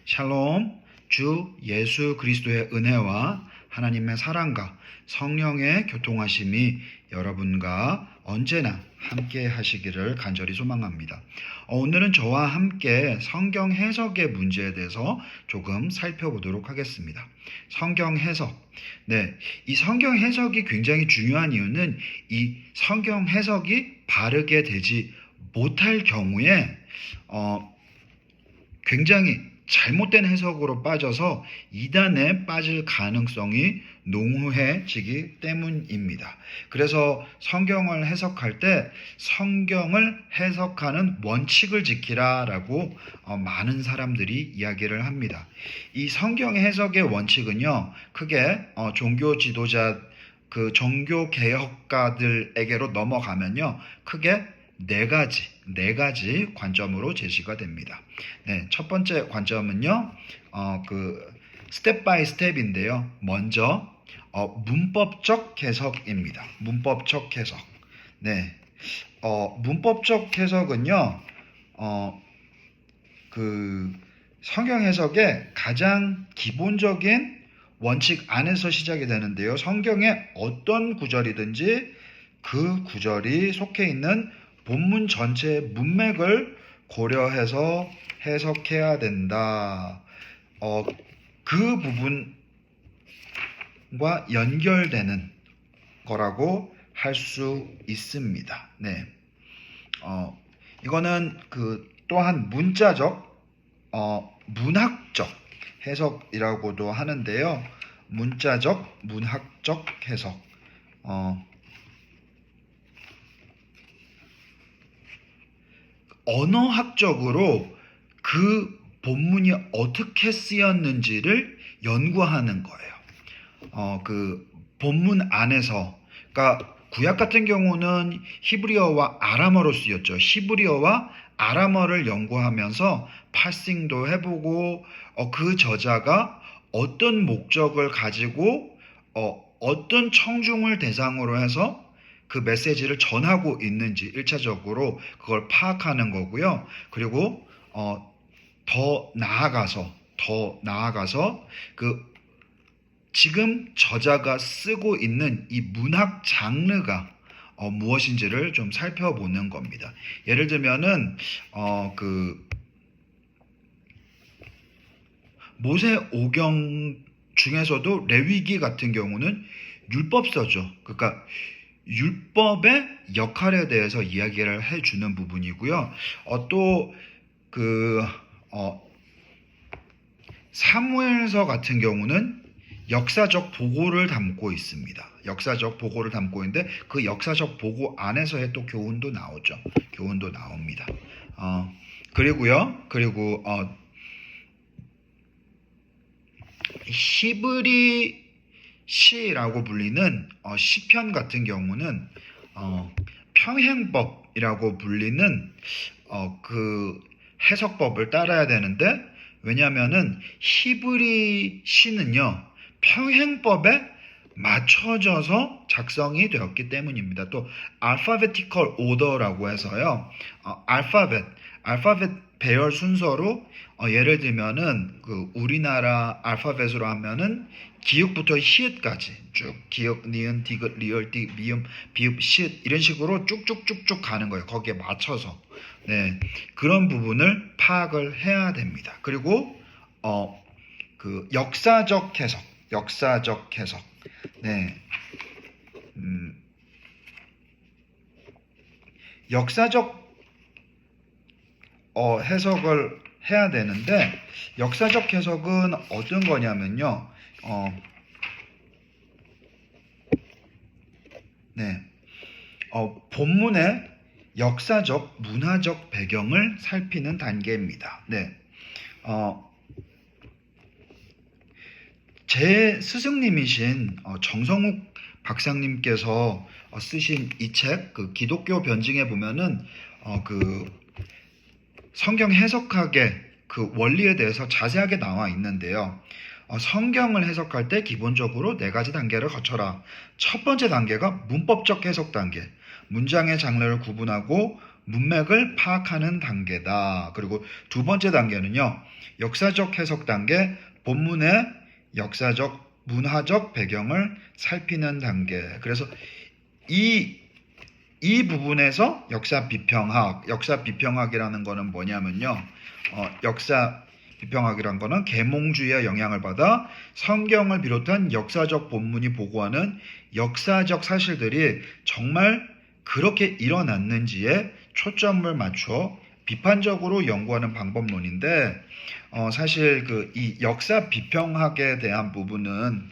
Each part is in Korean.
샬롬, 주 예수 그리스도의 은혜와 하나님의 사랑과 성령의 교통하심이 여러분과 언제나 함께 하시기를 간절히 소망합니다. 오늘은 저와 함께 성경 해석의 문제에 대해서 조금 살펴보도록 하겠습니다. 성경 해석. 이 성경 해석이 굉장히 중요한 이유는 이 성경 해석이 바르게 되지 못할 경우에 굉장히 잘못된 해석으로 빠져서 이단에 빠질 가능성이 농후해지기 때문입니다. 그래서 성경을 해석할 때 성경을 해석하는 원칙을 지키라라고 많은 사람들이 이야기를 합니다. 이 성경 해석의 원칙은요, 크게 종교 지도자, 종교 개혁가들에게로 넘어가면요, 크게 네 가지 관점으로 제시가 됩니다. 첫 번째 관점은요, 스텝 바이 스텝인데요. 먼저 문법적 해석입니다. 문법적 해석. 문법적 해석은요, 성경 해석의 가장 기본적인 원칙 안에서 시작이 되는데요. 성경의 어떤 구절이든지 그 구절이 속해 있는 본문 전체의 문맥을 고려해서 해석해야 된다. 그 부분과 연결되는 거라고 할 수 있습니다. 이거는 또한 문자적, 문학적 해석이라고도 하는데요. 문자적, 문학적 해석. 언어학적으로 그 본문이 어떻게 쓰였는지를 연구하는 거예요. 본문 안에서, 구약 같은 경우는 히브리어와 아람어로 쓰였죠. 히브리어와 아람어를 연구하면서 파싱도 해보고, 그 저자가 어떤 목적을 가지고 어떤 청중을 대상으로 해서 그 메시지를 전하고 있는지 1차적으로 그걸 파악하는 거고요. 그리고 더 나아가서 지금 저자가 쓰고 있는 이 문학 장르가 무엇인지를 좀 살펴보는 겁니다. 예를 들면은 모세 오경 중에서도 레위기 같은 경우는 율법서죠. 그러니까 율법의 역할에 대해서 이야기를 해주는 부분이고요. 또 사무엘서 같은 경우는 역사적 보고를 담고 있습니다. 역사적 보고를 담고 있는데 그 역사적 보고 안에서의 또 교훈도 나오죠. 교훈도 나옵니다. 그리고 히브리 시라고 불리는 시편 같은 경우는 평행법이라고 불리는 그 해석법을 따라야 되는데, 왜냐하면은 히브리 시는요 평행법에 맞춰져서 작성이 되었기 때문입니다. 또 알파베티컬 오더라고 해서요, 알파벳 배열 순서로 예를 들면은 우리나라 알파벳으로 하면은 기역부터 히읗까지 쭉 기역, 니은, 디귿, 리을, 띠, 미음, 비읍, 시읒 이런 식으로 쭉쭉쭉쭉 가는 거예요. 거기에 맞춰서 그런 부분을 파악을 해야 됩니다. 그리고 역사적 해석. 역사적 해석을 해야 되는데, 역사적 해석은 어떤 거냐면요, 본문의 역사적, 문화적 배경을 살피는 단계입니다. 제 스승님이신 정성욱 박사님께서 쓰신 이 책, 기독교 변증에 보면은 성경 해석학의 그 원리에 대해서 자세하게 나와 있는데요. 성경을 해석할 때 기본적으로 4가지 단계를 거쳐라. 첫 번째 단계가 문법적 해석 단계. 문장의 장르를 구분하고 문맥을 파악하는 단계다. 그리고 두 번째 단계는요. 역사적 해석 단계, 본문의 역사적 문화적 배경을 살피는 단계. 그래서 이 부분에서 역사 비평학이라는 거는 뭐냐면요. 역사 비평학이란 거는 계몽주의의 영향을 받아 성경을 비롯한 역사적 본문이 보고하는 역사적 사실들이 정말 그렇게 일어났는지에 초점을 맞춰 비판적으로 연구하는 방법론인데, 사실 이 역사 비평학에 대한 부분은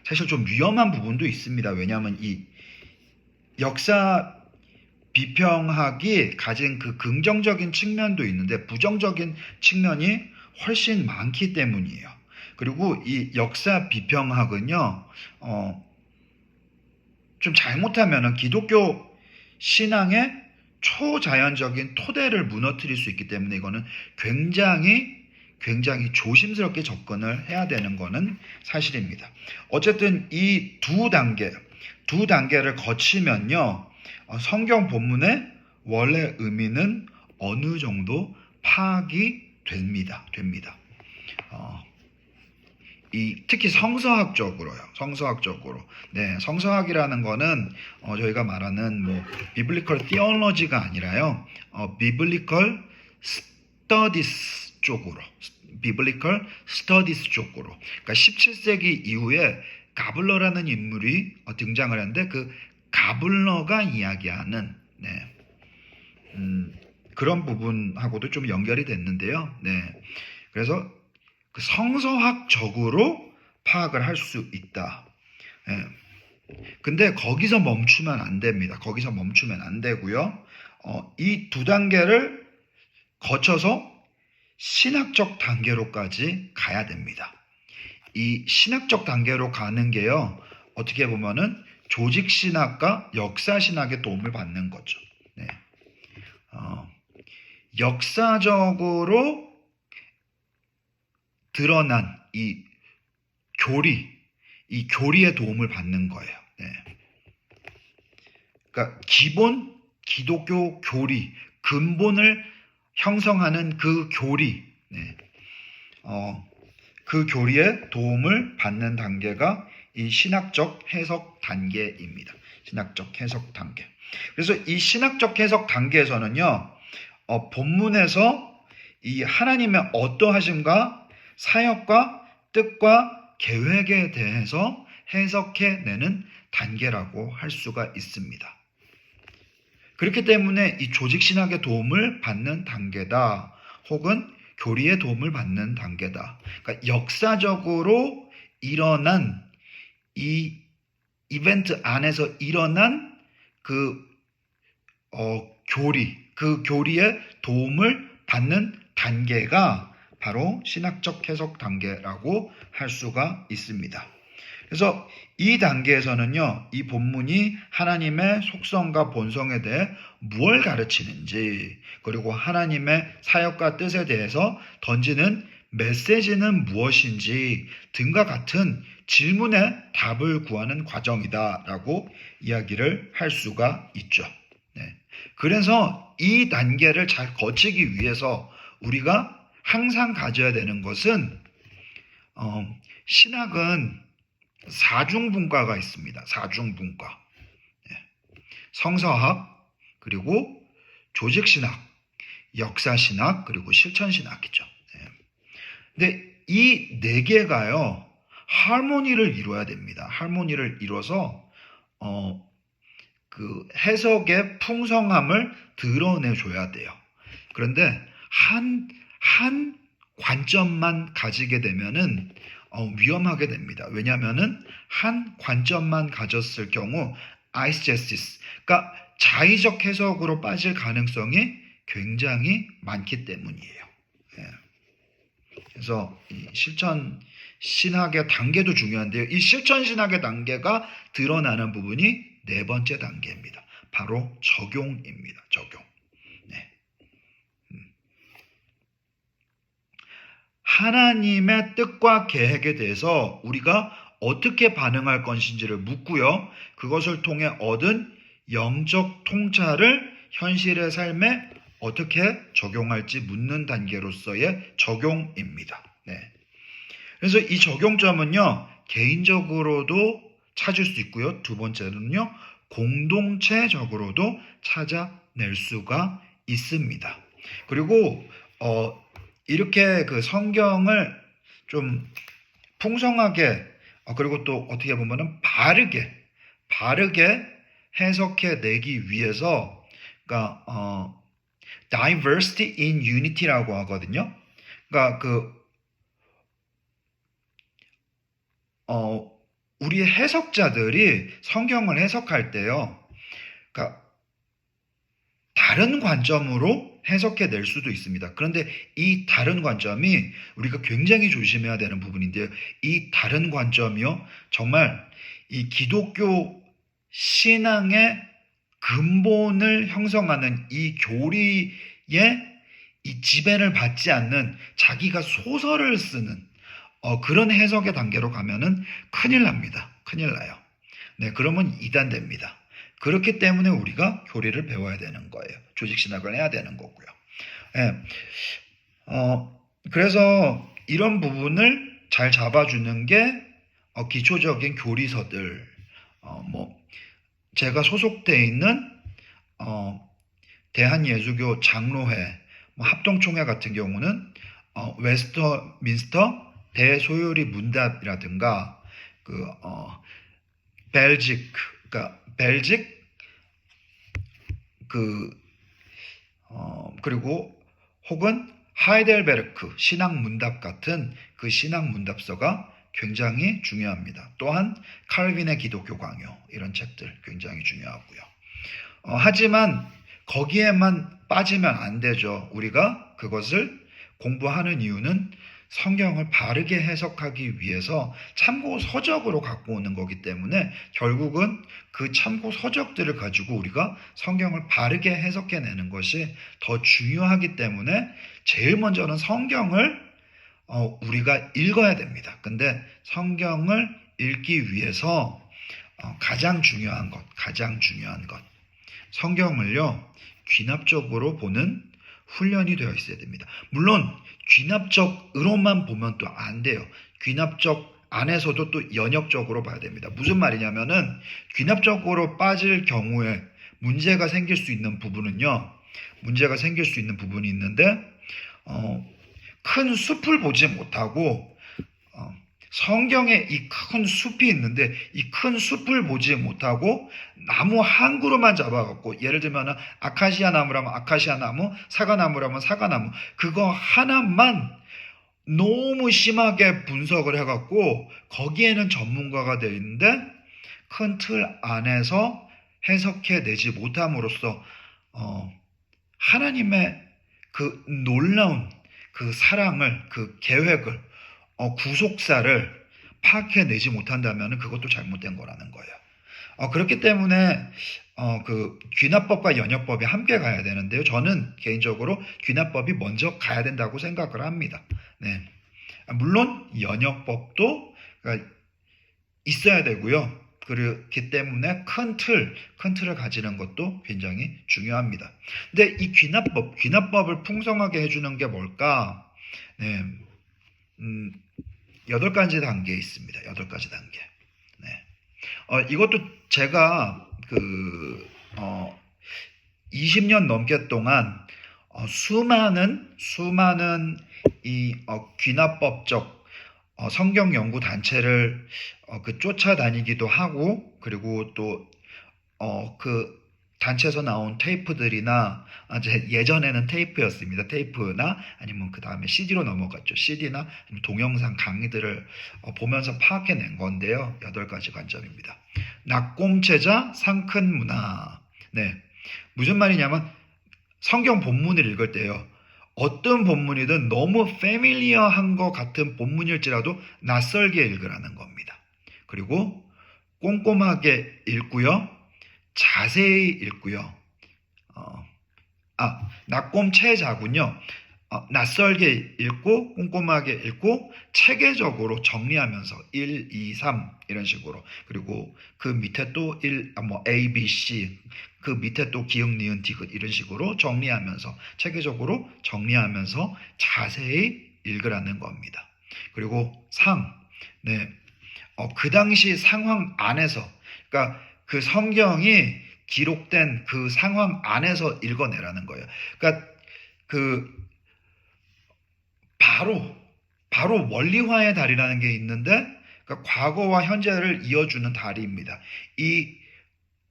사실 좀 위험한 부분도 있습니다. 왜냐하면 이 역사 비평학이 가진 그 긍정적인 측면도 있는데 부정적인 측면이 훨씬 많기 때문이에요. 그리고 이 역사 비평학은요, 좀 잘못하면은 기독교 신앙의 초자연적인 토대를 무너뜨릴 수 있기 때문에 이거는 굉장히 조심스럽게 접근을 해야 되는 거는 사실입니다. 어쨌든 이 두 단계를 거치면요, 성경 본문의 원래 의미는 어느 정도 파악이 됩니다. 특히 성서학적으로요. 네, 성서학이라는 거는 저희가 말하는 비블리컬 티올로지가 아니라요. 비블리컬 스터디스 쪽으로. 그러니까 17세기 이후에 가블러라는 인물이 등장을 하는데 그 가블러가 이야기하는 그런 부분하고도 좀 연결이 됐는데요. 네. 그래서 그 성서학적으로 파악을 할 수 있다. 근데 거기서 멈추면 안 됩니다. 거기서 멈추면 안 되고요. 이 두 단계를 거쳐서 신학적 단계로까지 가야 됩니다. 이 신학적 단계로 가는 게요, 어떻게 보면은 조직신학과 역사신학의 도움을 받는 거죠. 네. 역사적으로 드러난 이 교리의 도움을 받는 거예요. 네. 그러니까 기본 기독교 교리, 근본을 형성하는 그 교리, 그 교리의 도움을 받는 단계가 이 신학적 해석 단계입니다. 신학적 해석 단계. 그래서 이 신학적 해석 단계에서는요, 본문에서 이 하나님의 어떠하심과 사역과 뜻과 계획에 대해서 해석해내는 단계라고 할 수가 있습니다. 그렇기 때문에 이 조직신학의 도움을 받는 단계다, 혹은 교리의 도움을 받는 단계다. 그러니까 역사적으로 일어난 이 이벤트 안에서 일어난 그 교리의 도움을 받는 단계가 바로 신학적 해석 단계라고 할 수가 있습니다. 그래서 이 단계에서는요, 이 본문이 하나님의 속성과 본성에 대해 무엇을 가르치는지, 그리고 하나님의 사역과 뜻에 대해서 던지는 메시지는 무엇인지 등과 같은 질문에 답을 구하는 과정이다라고 이야기를 할 수가 있죠. 네. 그래서 이 단계를 잘 거치기 위해서 우리가 항상 가져야 되는 것은, 신학은 사중분과가 있습니다. 사중분과. 성서학, 그리고 조직신학, 역사신학, 그리고 실천신학이죠. 근데 이 네 개가요, 하모니를 이루어야 됩니다. 하모니를 이뤄서 그 해석의 풍성함을 드러내줘야 돼요. 그런데 한 관점만 가지게 되면은 위험하게 됩니다. 왜냐하면은 한 관점만 가졌을 경우 아이스제시스, 그러니까 자의적 해석으로 빠질 가능성이 굉장히 많기 때문이에요. 그래서 이 실천 신학의 단계도 중요한데요. 이 실천 신학의 단계가 드러나는 부분이 네 번째 단계입니다. 바로 적용입니다. 적용. 하나님의 뜻과 계획에 대해서 우리가 어떻게 반응할 것인지를 묻고요. 그것을 통해 얻은 영적 통찰을 현실의 삶에 어떻게 적용할지 묻는 단계로서의 적용입니다. 네. 그래서 이 적용점은요, 개인적으로도 찾을 수 있고요. 두 번째는요, 공동체적으로도 찾아낼 수가 있습니다. 그리고 이렇게 그 성경을 좀 풍성하게 그리고 또 어떻게 보면은 바르게 해석해 내기 위해서 그러니까 diversity in unity라고 하거든요. 그러니까 우리 해석자들이 성경을 해석할 때요. 그러니까 다른 관점으로 해석해 낼 수도 있습니다. 그런데 이 다른 관점이 우리가 굉장히 조심해야 되는 부분인데요. 이 다른 관점이요. 정말 이 기독교 신앙의 근본을 형성하는 이 교리의 이 지배를 받지 않는 자기가 소설을 쓰는 그런 해석의 단계로 가면은 큰일 납니다. 큰일 나요. 네, 그러면 이단됩니다. 그렇기 때문에 우리가 교리를 배워야 되는 거예요. 조직신학을 해야 되는 거고요. 네, 그래서 이런 부분을 잘 잡아주는 게 기초적인 교리서들, 제가 소속되어 있는 대한예수교 장로회, 합동총회 같은 경우는 웨스터민스터 대소요리 문답이라든가 벨직 그리고 혹은 하이델베르크 신학 문답 같은 그 신학 문답서가 굉장히 중요합니다. 또한 칼빈의 기독교 강요 이런 책들 굉장히 중요하고요. 하지만 거기에만 빠지면 안 되죠. 우리가 그것을 공부하는 이유는 성경을 바르게 해석하기 위해서 참고 서적으로 갖고 오는 거기 때문에 결국은 그 참고 서적들을 가지고 우리가 성경을 바르게 해석해내는 것이 더 중요하기 때문에 제일 먼저는 성경을 우리가 읽어야 됩니다. 근데 성경을 읽기 위해서 가장 중요한 것, 성경을요 귀납적으로 보는 훈련이 되어 있어야 됩니다. 물론 귀납적으로만 보면 또 안 돼요. 귀납적 안에서도 또 연역적으로 봐야 됩니다. 무슨 말이냐면은 귀납적으로 빠질 경우에 문제가 생길 수 있는 부분이 있는데 큰 숲을 보지 못하고 성경에 이 큰 숲이 있는데 이 큰 숲을 보지 못하고 나무 한 그루만 잡아갖고 예를 들면 아카시아 나무라면 아카시아 나무, 사과나무라면 사과나무 그거 하나만 너무 심하게 분석을 해갖고 거기에는 전문가가 되어 있는데 큰 틀 안에서 해석해내지 못함으로써 하나님의 그 놀라운 그 사랑을 그 계획을 구속사를 파악해내지 못한다면 그것도 잘못된 거라는 거예요. 그렇기 때문에 그 귀납법과 연역법이 함께 가야 되는데요. 저는 개인적으로 귀납법이 먼저 가야 된다고 생각을 합니다. 네. 물론 연역법도 있어야 되고요. 그렇기 때문에 큰 틀을 가지는 것도 굉장히 중요합니다. 근데 이 귀납법을 풍성하게 해주는 게 뭘까? 네. 8가지 단계 있습니다. 8가지 단계. 네. 이것도 제가 20년 넘게 동안 수많은 이 귀납법적 성경 연구 단체를 쫓아다니기도 하고 그리고 또 그 단체에서 나온 테이프들이나 예전에는 테이프였습니다. 테이프나 아니면 그 다음에 CD로 넘어갔죠. CD나 동영상 강의들을 보면서 파악해낸 건데요. 8가지 관점입니다. 낙곰체자 상큰 문화. 네, 무슨 말이냐면 성경 본문을 읽을 때요. 어떤 본문이든 너무 패밀리어한 것 같은 본문일지라도 낯설게 읽으라는 겁니다. 그리고 꼼꼼하게 읽고요. 자세히 읽고요. 낙곰체자군요. 낯설게 읽고 꼼꼼하게 읽고 체계적으로 정리하면서 1, 2, 3 이런 식으로, 그리고 그 밑에 또 A, B, C, 그 밑에 또 기역, 니은, 디귿 이런 식으로 정리하면서 체계적으로 정리하면서 자세히 읽으라는 겁니다. 그리고 네, 그 당시 상황 안에서, 그러니까 그 성경이 기록된 그 상황 안에서 읽어내라는 거예요. 그러니까 그 바로 원리화의 달이라는 게 있는데, 그러니까 과거와 현재를 이어주는 달입니다. 이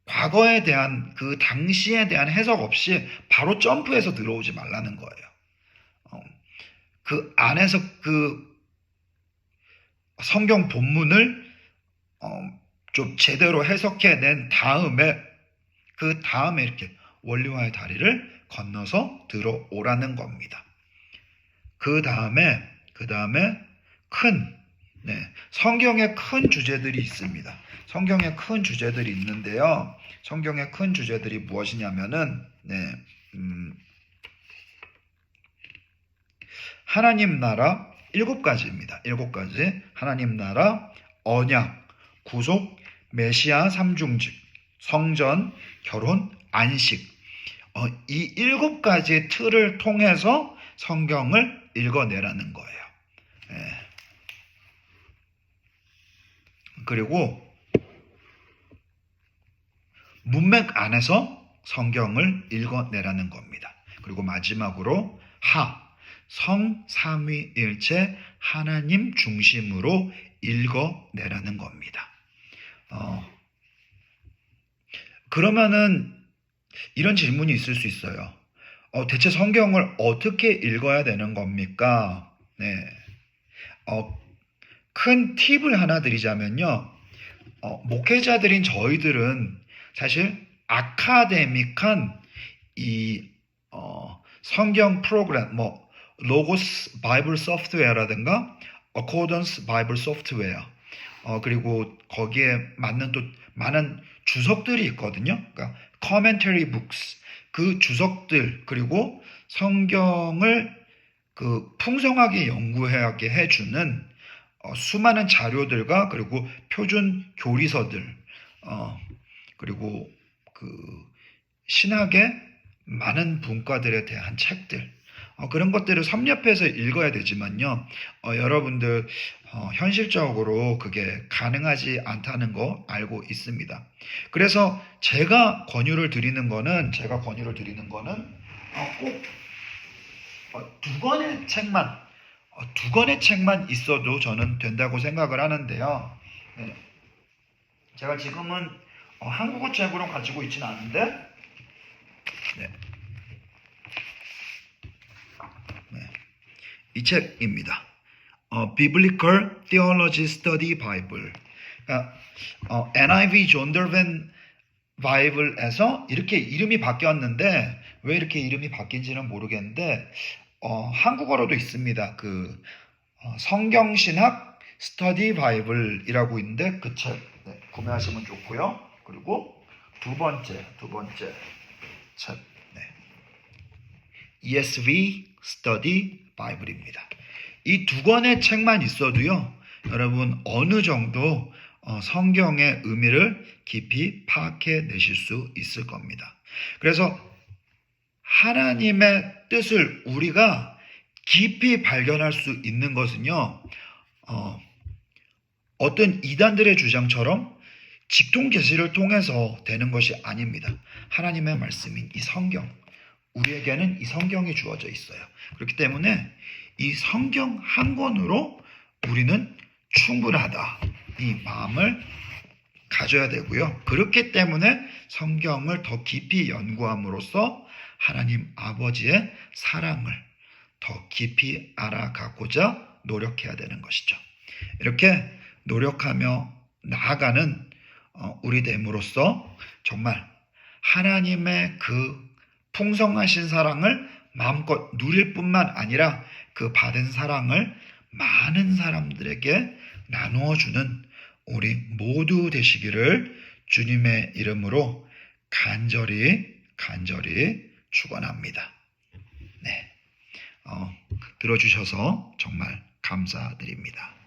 과거에 대한 그 당시에 대한 해석 없이 바로 점프해서 들어오지 말라는 거예요. 그 안에서 그 성경 본문을 좀 제대로 해석해낸 다음에 그 다음에 이렇게 원리화의 다리를 건너서 들어오라는 겁니다. 그 다음에 성경에 큰 주제들이 있습니다. 성경에 큰 주제들이 있는데요. 성경의 큰 주제들이 무엇이냐면은 하나님 나라 7가지입니다. 7가지. 하나님 나라, 언약, 구속, 메시아 3중직, 성전, 결혼, 안식. 이 7가지 틀을 통해서 성경을 읽어내라는 거예요. 그리고 문맥 안에서 성경을 읽어내라는 겁니다. 그리고 마지막으로 성삼위일체 하나님 중심으로 읽어내라는 겁니다. 그러면은 이런 질문이 있을 수 있어요. 대체 성경을 어떻게 읽어야 되는 겁니까? 큰 팁을 하나 드리자면요. 목회자들인 저희들은 사실 아카데믹한 이 성경 프로그램, 로고스 바이블 소프트웨어라든가 어코던스 바이블 소프트웨어, 그리고 거기에 맞는 또 많은 주석들이 있거든요. 그러니까 commentary books, 그 주석들, 그리고 성경을 그 풍성하게 연구하게 해주는 수많은 자료들과, 그리고 표준 교리서들, 그리고 그 신학의 많은 분과들에 대한 책들, 그런 것들을 섭렵해서 읽어야 되지만요. 여러분들 현실적으로 그게 가능하지 않다는 거 알고 있습니다. 그래서 제가 권유를 드리는 거는 꼭 두 권의 책만 있어도 저는 된다고 생각을 하는데요. 제가 지금은 한국어 책으로 가지고 있지는 않은데, 이 책입니다. Biblical Theology Study Bible. 그러니까, NIV 존 더벤 바이블에서 이렇게 이름이 바뀌었는데, 왜 이렇게 이름이 바뀐지는 모르겠는데, 한국어로도 있습니다. 그 성경신학 스터디 바이블이라고 있는데, 그 책 구매하시면 좋고요. 그리고 두 번째 책, ESV 스터디 바이블입니다. 이 두 권의 책만 있어도요, 여러분 어느 정도 성경의 의미를 깊이 파악해 내실 수 있을 겁니다. 그래서 하나님의 뜻을 우리가 깊이 발견할 수 있는 것은요, 어떤 이단들의 주장처럼 직통계시를 통해서 되는 것이 아닙니다. 하나님의 말씀인 이 성경, 우리에게는 이 성경이 주어져 있어요. 그렇기 때문에 이 성경 한 권으로 우리는 충분하다, 이 마음을 가져야 되고요. 그렇기 때문에 성경을 더 깊이 연구함으로써 하나님 아버지의 사랑을 더 깊이 알아가고자 노력해야 되는 것이죠. 이렇게 노력하며 나아가는 우리 됨으로써 정말 하나님의 그 풍성하신 사랑을 마음껏 누릴 뿐만 아니라 그 받은 사랑을 많은 사람들에게 나누어주는 우리 모두 되시기를 주님의 이름으로 간절히 축원합니다. 들어주셔서 정말 감사드립니다.